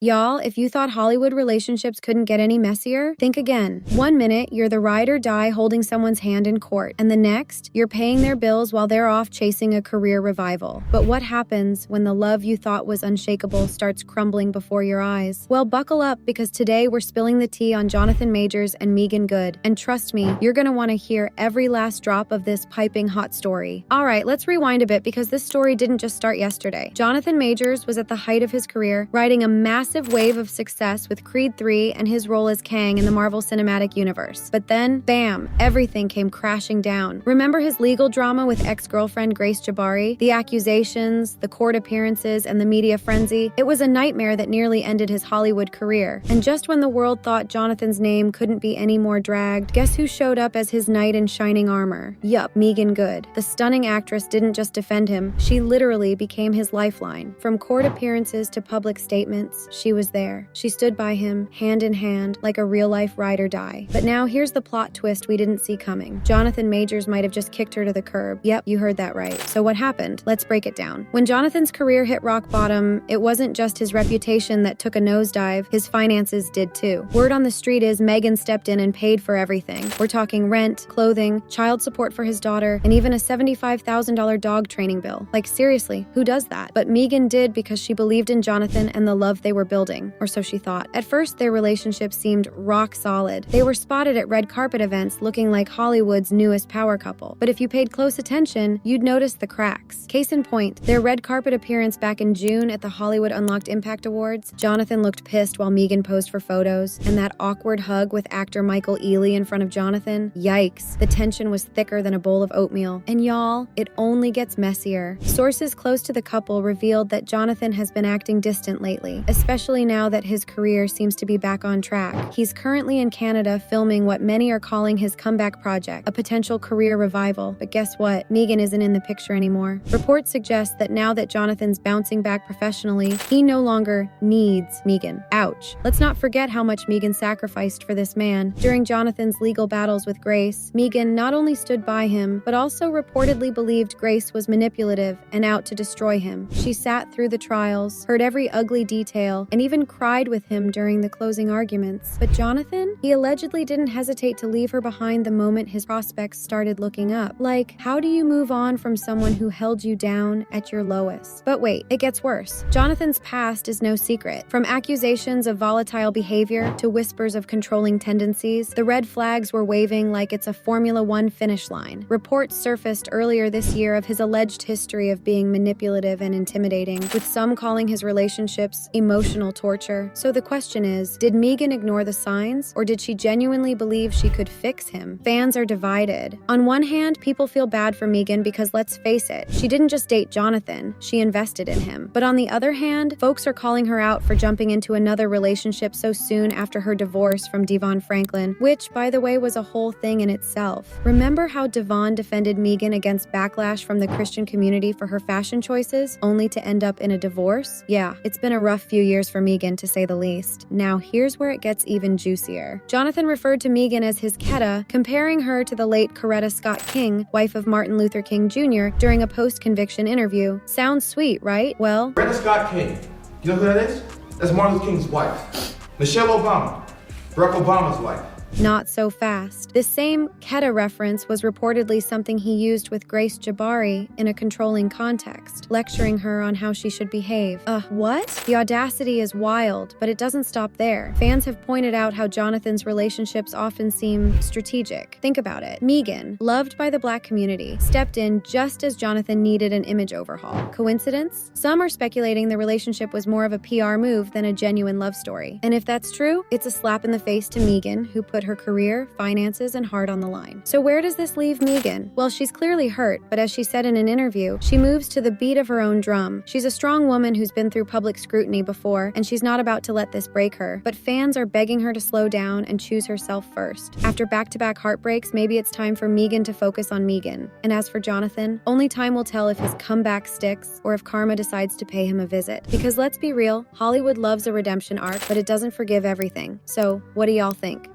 Y'all, if you thought Hollywood relationships couldn't get any messier, think again. One minute, you're the ride or die holding someone's hand in court, and the next, you're paying their bills while they're off chasing a career revival. But what happens when the love you thought was unshakable starts crumbling before your eyes? Well, buckle up, because today we're spilling the tea on Jonathan Majors and Meagan Good. And trust me, you're gonna want to hear every last drop of this piping hot story. All right, let's rewind a bit, because this story didn't just start yesterday. Jonathan Majors was at the height of his career, riding a massive wave of success with Creed 3 and his role as Kang in the Marvel Cinematic Universe. But then, bam, everything came crashing down. Remember his legal drama with ex-girlfriend Grace Jabari? The accusations, the court appearances, and the media frenzy? It was a nightmare that nearly ended his Hollywood career. And just when the world thought Jonathan's name couldn't be any more dragged, guess who showed up as his knight in shining armor? Yup, Meagan Good. The stunning actress didn't just defend him, she literally became his lifeline. From court appearances to public statements, she was there. She stood by him, hand in hand, like a real-life ride or die. But now here's the plot twist we didn't see coming. Jonathan Majors might have just kicked her to the curb. Yep, you heard that right. So what happened? Let's break it down. When Jonathan's career hit rock bottom, it wasn't just his reputation that took a nosedive, his finances did too. Word on the street is Meagan stepped in and paid for everything. We're talking rent, clothing, child support for his daughter, and even a $75,000 dog training bill. Like seriously, who does that? But Meagan did, because she believed in Jonathan and the love they were building, or so she thought. At first, their relationship seemed rock solid. They were spotted at red carpet events looking like Hollywood's newest power couple. But if you paid close attention, you'd notice the cracks. Case in point, their red carpet appearance back in June at the Hollywood Unlocked Impact Awards. Jonathan looked pissed while Meagan posed for photos, and that awkward hug with actor Michael Ealy in front of Jonathan. Yikes, the tension was thicker than a bowl of oatmeal. And y'all, it only gets messier. Sources close to the couple revealed that Jonathan has been acting distant lately, especially now that his career seems to be back on track. He's currently in Canada filming what many are calling his comeback project, a potential career revival. But guess what? Meagan isn't in the picture anymore. Reports suggest that now that Jonathan's bouncing back professionally, he no longer needs Meagan. Ouch. Let's not forget how much Meagan sacrificed for this man. During Jonathan's legal battles with Grace, Meagan not only stood by him, but also reportedly believed Grace was manipulative and out to destroy him. She sat through the trials, heard every ugly detail, and even cried with him during the closing arguments. But Jonathan? He allegedly didn't hesitate to leave her behind the moment his prospects started looking up. Like, how do you move on from someone who held you down at your lowest? But wait, it gets worse. Jonathan's past is no secret. From accusations of volatile behavior to whispers of controlling tendencies, the red flags were waving like it's a Formula One finish line. Reports surfaced earlier this year of his alleged history of being manipulative and intimidating, with some calling his relationships emotional torture. So the question is, did Meagan ignore the signs, or did she genuinely believe she could fix him? Fans are divided. On one hand, people feel bad for Meagan because, let's face it, she didn't just date Jonathan, she invested in him. But on the other hand, folks are calling her out for jumping into another relationship so soon after her divorce from Devon Franklin, which, by the way, was a whole thing in itself. Remember how Devon defended Meagan against backlash from the Christian community for her fashion choices, only to end up in a divorce? Yeah, it's been a rough few years for Meagan, to say the least. Now here's where it gets even juicier. Jonathan referred to Meagan as his Ketta, comparing her to the late Coretta Scott King, wife of Martin Luther King Jr., during a post-conviction interview. Sounds sweet, right? Well, Coretta Scott King. You know who that is? That's Martin Luther King's wife. Michelle Obama. Barack Obama's wife. Not so fast. This same Ketta reference was reportedly something he used with Grace Jabari in a controlling context, lecturing her on how she should behave. What? The audacity is wild, but it doesn't stop there. Fans have pointed out how Jonathan's relationships often seem strategic. Think about it. Meagan, loved by the Black community, stepped in just as Jonathan needed an image overhaul. Coincidence? Some are speculating the relationship was more of a PR move than a genuine love story. And if that's true, it's a slap in the face to Meagan, who put her career, finances, and heart on the line. So where does this leave Meagan? Well, she's clearly hurt, but as she said in an interview, she moves to the beat of her own drum. She's a strong woman who's been through public scrutiny before, and she's not about to let this break her. But fans are begging her to slow down and choose herself first. After back-to-back heartbreaks, maybe it's time for Meagan to focus on Meagan. And as for Jonathan, only time will tell if his comeback sticks or if karma decides to pay him a visit. Because let's be real, Hollywood loves a redemption arc, but it doesn't forgive everything. So what do y'all think?